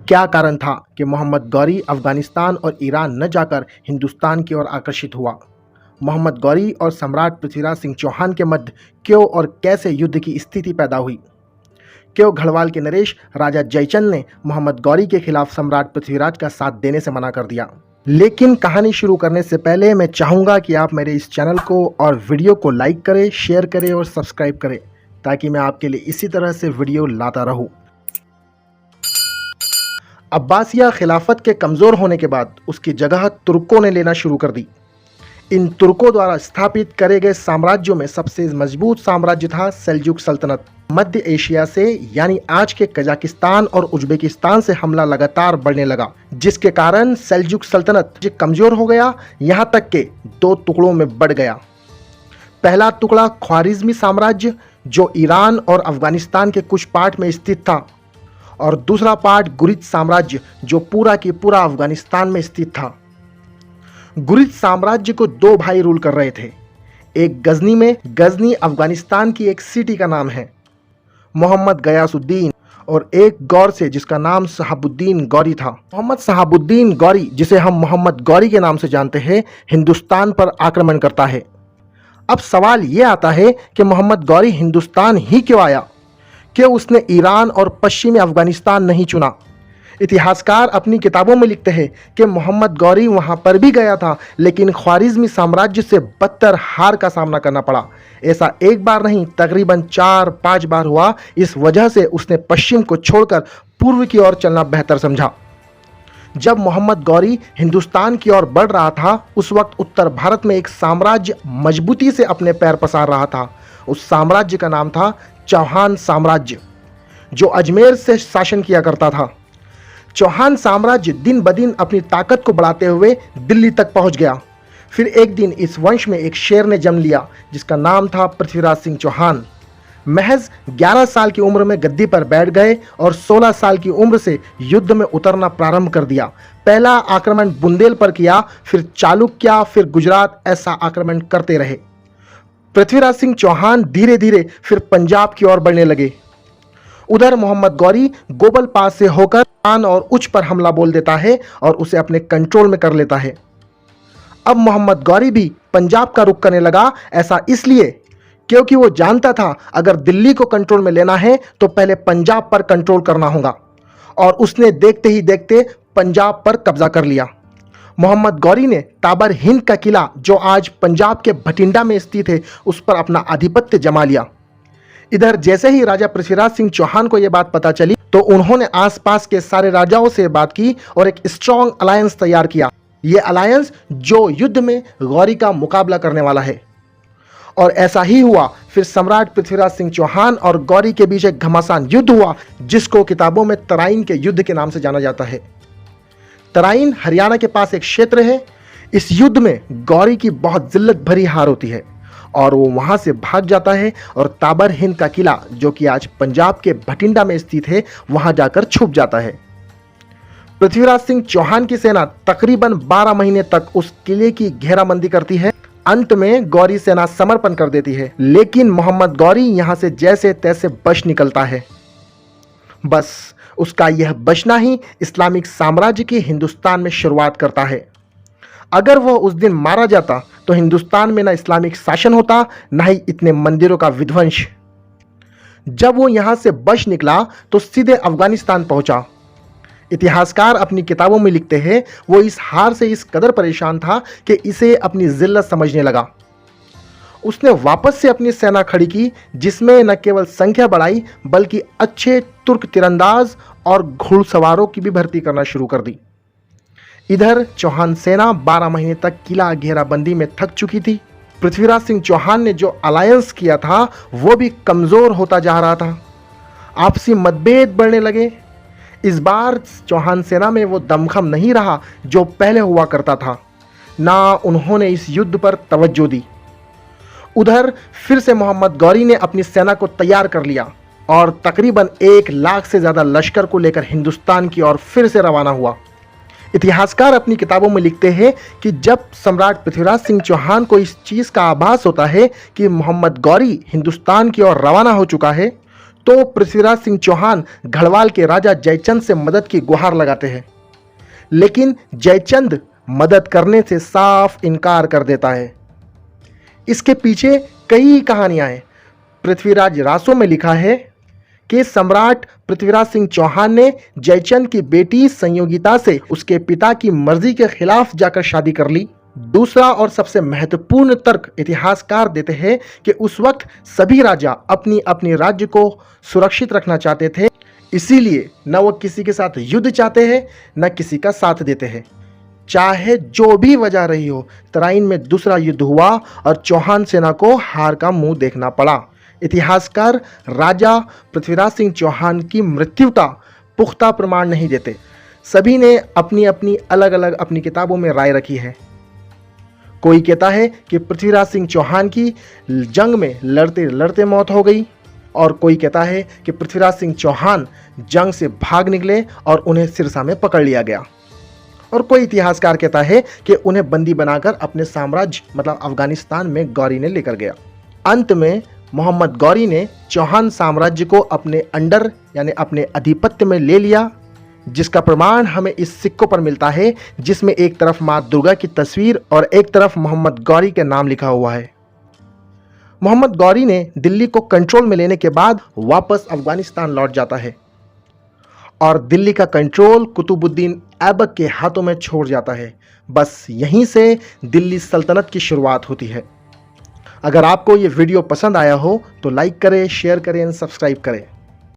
क्या कारण था कि मोहम्मद गौरी अफगानिस्तान और ईरान न जाकर हिंदुस्तान की ओर आकर्षित हुआ? मोहम्मद गौरी और सम्राट पृथ्वीराज सिंह चौहान के मध्य क्यों और कैसे युद्ध की स्थिति पैदा हुई? क्यों गढ़वाल के नरेश राजा जयचंद ने मोहम्मद गौरी के खिलाफ सम्राट पृथ्वीराज का साथ देने से मना कर दिया? लेकिन कहानी शुरू करने से पहले मैं चाहूँगा कि आप मेरे इस चैनल को और वीडियो को लाइक करें, शेयर करें और सब्सक्राइब करें, ताकि मैं आपके लिए इसी तरह से वीडियो लाता रहूँ। अब्बासिया खिलाफत के कमज़ोर होने के बाद उसकी जगह तुर्कों ने लेना शुरू कर दी। इन तुर्कों द्वारा स्थापित करे गए साम्राज्यों में सबसे मजबूत साम्राज्य था सेल्जुक सल्तनत। मध्य एशिया से यानी आज के कजाकिस्तान और उज्बेकिस्तान से हमला लगातार बढ़ने लगा, जिसके कारण सेल्जुक सल्तनत कमजोर हो गया, यहाँ तक के दो टुकड़ों में बढ़ गया। पहला टुकड़ा ख्वारिज़मी साम्राज्य जो ईरान और अफगानिस्तान के कुछ पार्ट में स्थित था, और दूसरा पार्ट गुरिद साम्राज्य जो पूरा की पूरा अफगानिस्तान में स्थित था। गुरिद साम्राज्य को दो भाई रूल कर रहे थे। एक गजनी में, गजनी अफगानिस्तान की एक सिटी का नाम है, मोहम्मद गयासुद्दीन, और एक गौर से जिसका नाम शहाबुद्दीन गौरी था। मोहम्मद शहाबुद्दीन गौरी, जिसे हम मोहम्मद गौरी के नाम से जानते हैं, हिंदुस्तान पर आक्रमण करता है। अब सवाल ये आता है कि मोहम्मद गौरी हिंदुस्तान ही क्यों आया? क्यों उसने ईरान और पश्चिमी अफगानिस्तान नहीं चुना? इतिहासकार अपनी किताबों में लिखते हैं कि मोहम्मद गौरी वहां पर भी गया था, लेकिन ख्वारिज़मी साम्राज्य से बदतर हार का सामना करना पड़ा। ऐसा एक बार नहीं, तकरीबन 4-5 बार हुआ। इस वजह से उसने पश्चिम को छोड़कर पूर्व की ओर चलना बेहतर समझा। जब मोहम्मद गौरी हिंदुस्तान की ओर बढ़ रहा था, उस वक्त उत्तर भारत में एक साम्राज्य मजबूती से अपने पैर पसार रहा था। उस साम्राज्य का नाम था चौहान साम्राज्य, जो अजमेर से शासन किया करता था। चौहान साम्राज्य दिन ब दिन अपनी ताकत को बढ़ाते हुए दिल्ली तक पहुंच गया। फिर एक दिन इस वंश में एक शेर ने जन्म लिया, जिसका नाम था पृथ्वीराज सिंह चौहान। महज 11 साल की उम्र में गद्दी पर बैठ गए और 16 साल की उम्र से युद्ध में उतरना प्रारंभ कर दिया। पहला आक्रमण बुंदेल पर किया, फिर चालुक्य, फिर गुजरात, ऐसा आक्रमण करते रहे। पृथ्वीराज सिंह चौहान धीरे धीरे फिर पंजाब की ओर बढ़ने लगे। उधर मोहम्मद गौरी गोबल पास से होकर कान और उच्च पर हमला बोल देता है और उसे अपने कंट्रोल में कर लेता है। अब मोहम्मद गौरी भी पंजाब का रुख करने लगा। ऐसा इसलिए क्योंकि वो जानता था अगर दिल्ली को कंट्रोल में लेना है तो पहले पंजाब पर कंट्रोल करना होगा, और उसने देखते ही देखते पंजाब पर कब्जा कर लिया। मोहम्मद गौरी ने ताबर हिंद का किला, जो आज पंजाब के भटिंडा में स्थित है, उस पर अपना आधिपत्य जमा लिया। इधर जैसे ही राजा पृथ्वीराज सिंह चौहान को यह बात पता चली तो उन्होंने आसपास के सारे राजाओं से बात की और एक स्ट्रॉन्ग अलायंस तैयार किया। यह अलायंस जो युद्ध में गौरी का मुकाबला करने वाला है। और ऐसा ही हुआ। फिर सम्राट पृथ्वीराज सिंह चौहान और गौरी के बीच एक घमासान युद्ध हुआ, जिसको किताबों में तराइन के युद्ध के नाम से जाना जाता है। तराइन हरियाणा के पास एक क्षेत्र है। इस युद्ध में गौरी की बहुत जिल्लत भरी हार होती है और वो वहां से भाग जाता है और ताबर हिंद का किला, जो कि आज पंजाब के भटिंडा में स्थित है, वहां जाकर छुप जाता है। पृथ्वीराज सिंह चौहान की सेना तकरीबन 12 महीने तक उस किले की घेराबंदी करती है। अंत में गौरी सेना समर्पण कर देती है, लेकिन मोहम्मद गौरी यहां से जैसे तैसे बच निकलता है। बस उसका यह बचना ही इस्लामिक साम्राज्य की हिंदुस्तान में शुरुआत करता है। अगर वह उस दिन मारा जाता तो हिंदुस्तान में न इस्लामिक शासन होता, न ही इतने मंदिरों का विध्वंस। जब वो यहां से बच निकला तो सीधे अफगानिस्तान पहुंचा। इतिहासकार अपनी किताबों में लिखते हैं वो इस हार से इस कदर परेशान था कि इसे अपनी जिल्लत समझने लगा। उसने वापस से अपनी सेना खड़ी की, जिसमें न केवल संख्या बढ़ाई बल्कि अच्छे तुर्क तीरंदाज और घुड़सवारों की भी भर्ती करना शुरू कर दी। इधर चौहान सेना 12 महीने तक किला घेराबंदी में थक चुकी थी। पृथ्वीराज सिंह चौहान ने जो अलायंस किया था वो भी कमजोर होता जा रहा था। आपसी मतभेद बढ़ने लगे। इस बार चौहान सेना में वो दमखम नहीं रहा जो पहले हुआ करता था, ना उन्होंने इस युद्ध पर तवज्जो दी। उधर फिर से मोहम्मद गौरी ने अपनी सेना को तैयार कर लिया और तकरीबन 1 लाख से ज़्यादा लश्कर को लेकर हिंदुस्तान की ओर फिर से रवाना हुआ। इतिहासकार अपनी किताबों में लिखते हैं कि जब सम्राट पृथ्वीराज सिंह चौहान को इस चीज़ का आभास होता है कि मोहम्मद गौरी हिंदुस्तान की ओर रवाना हो चुका है, तो पृथ्वीराज सिंह चौहान गढ़वाल के राजा जयचंद से मदद की गुहार लगाते हैं, लेकिन जयचंद मदद करने से साफ इनकार कर देता है। इसके पीछे कई कहानियां हैं। पृथ्वीराज रासो में लिखा है कि सम्राट पृथ्वीराज सिंह चौहान ने जयचंद की बेटी संयोगिता से उसके पिता की मर्जी के खिलाफ जाकर शादी कर ली। दूसरा और सबसे महत्वपूर्ण तर्क इतिहासकार देते हैं कि उस वक्त सभी राजा अपनी अपनी राज्य को सुरक्षित रखना चाहते थे, इसीलिए न वो किसी के साथ युद्ध चाहते हैं न किसी का साथ देते हैं। चाहे जो भी वजह रही हो, तराइन में दूसरा युद्ध हुआ और चौहान सेना को हार का मुंह देखना पड़ा। इतिहासकार राजा पृथ्वीराज सिंह चौहान की मृत्यु का पुख्ता प्रमाण नहीं देते। सभी ने अपनी अपनी अलग अलग अपनी किताबों में राय रखी है। कोई कहता है कि पृथ्वीराज सिंह चौहान की जंग में लड़ते लड़ते मौत हो गई, और कोई कहता है कि पृथ्वीराज सिंह चौहान जंग से भाग निकले और उन्हें सिरसा में पकड़ लिया गया, और कोई इतिहासकार कहता है कि उन्हें बंदी बनाकर अपने साम्राज्य मतलब अफगानिस्तान में गौरी ने लेकर गया। अंत में मोहम्मद गौरी ने चौहान साम्राज्य को अपने अंडर यानी अपने आधिपत्य में ले लिया, जिसका प्रमाण हमें इस सिक्कों पर मिलता है, जिसमें एक तरफ मां दुर्गा की तस्वीर और एक तरफ मोहम्मद गौरी के नाम लिखा हुआ है। मोहम्मद गौरी ने दिल्ली को कंट्रोल में लेने के बाद वापस अफगानिस्तान लौट जाता है और दिल्ली का कंट्रोल कुतुबुद्दीन ऐबक के हाथों में छोड़ जाता है। बस यहीं से दिल्ली सल्तनत की शुरुआत होती है। अगर आपको ये वीडियो पसंद आया हो तो लाइक करें, शेयर करें, सब्सक्राइब करें।